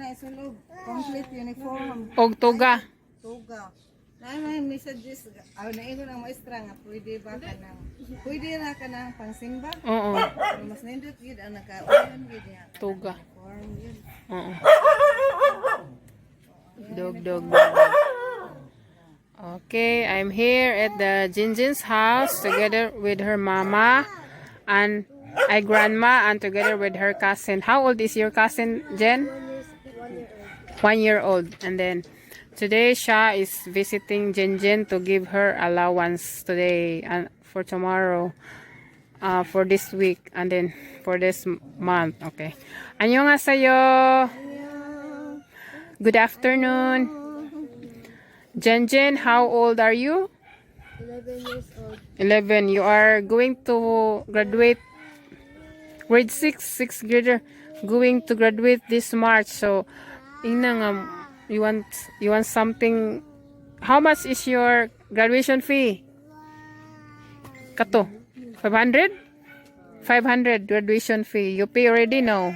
na isulog. Complete uniform. Og tuga. Tuga. May messages. Naingon ang maestra nga, pwede ba ka nang, pwede na ka nang pangsimba? Oo. Pero mas nindot yun ang nagkaulan yun niya. Tuga. Uniform yun. Oo. Dog. Okay, I'm here at the Jinjin's house together with her mama and grandma and together with her cousin. How old is your cousin, Jen? 1 year old. And then today Sha is visiting Jinjin to give her allowance today and for tomorrow, for this week and then for this month. Okay. Annyeonghaseyo. Good afternoon. Jinjin, how old are you? 11 years old. 11. You are going to graduate grade 6, 6th grader, going to graduate this March. So, you want something. How much is your graduation fee? Kato? 500? 500 graduation fee. You pay already? No.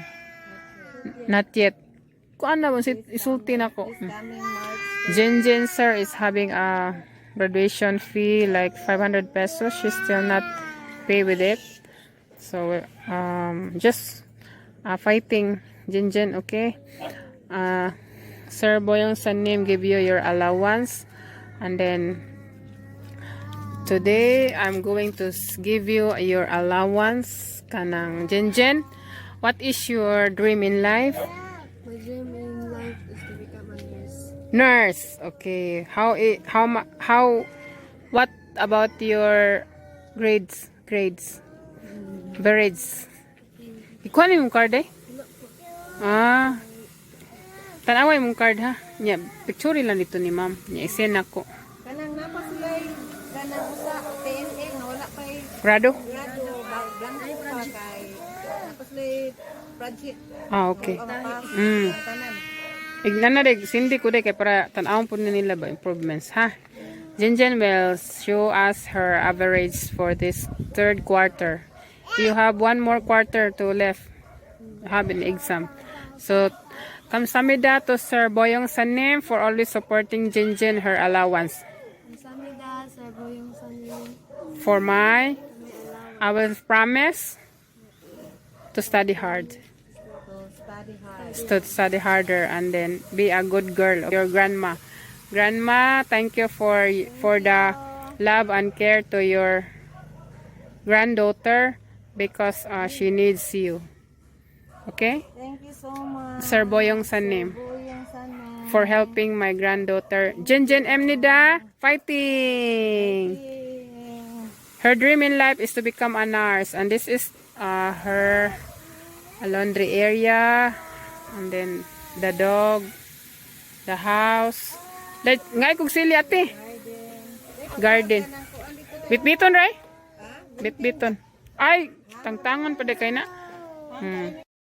Not yet. Kuan na mo isulti na ko. Coming March. Jinjin sir is having a graduation fee like 500 pesos. She's still not pay with it. So just fighting Jinjin, okay? Sir Boyong Sanim give you your allowance, and then today I'm going to give you your allowance kanang Jinjin. What is your dream in life? My dream in life is to become a nurse. Nurse. Okay. What about your grades? Grades. Ikuha na yung card eh? Tanaway mong card ha? Nya, picture lang dito ni ma'am. Nya, isend ako. Kanang napasulay, kanang usa, TNA, nga wala pa'y Grado? grado, blanco pa kay, napasulay project. Okay. Ang pass, Mm. tanan. Ignan na rin, sindi ko rin kaya para tanawang po na nila ba improvements ha? Jinjin will show us her average for this third quarter. You have one more quarter to left. Have an exam. So, kamsamida to Sir Boyong Sanim for always supporting Jinjin her allowance. Samida, Sir Boyong Sanin. For my, I will promise to study hard. To study harder and then be a good girl. Your grandma. Grandma, thank you for the love and care to your granddaughter because she needs you. Okay? Thank you so much. Sir Boyong Sanim Boyong Sanim. for helping my granddaughter. Jinjin Emnida, fighting! Her dream in life is to become a nurse, and this is her laundry area, and then the dog, the house. Ngay kog sili ate. Garden. Bitbiton ray? Bitbiton. Ay, tangtangon pa de kay na.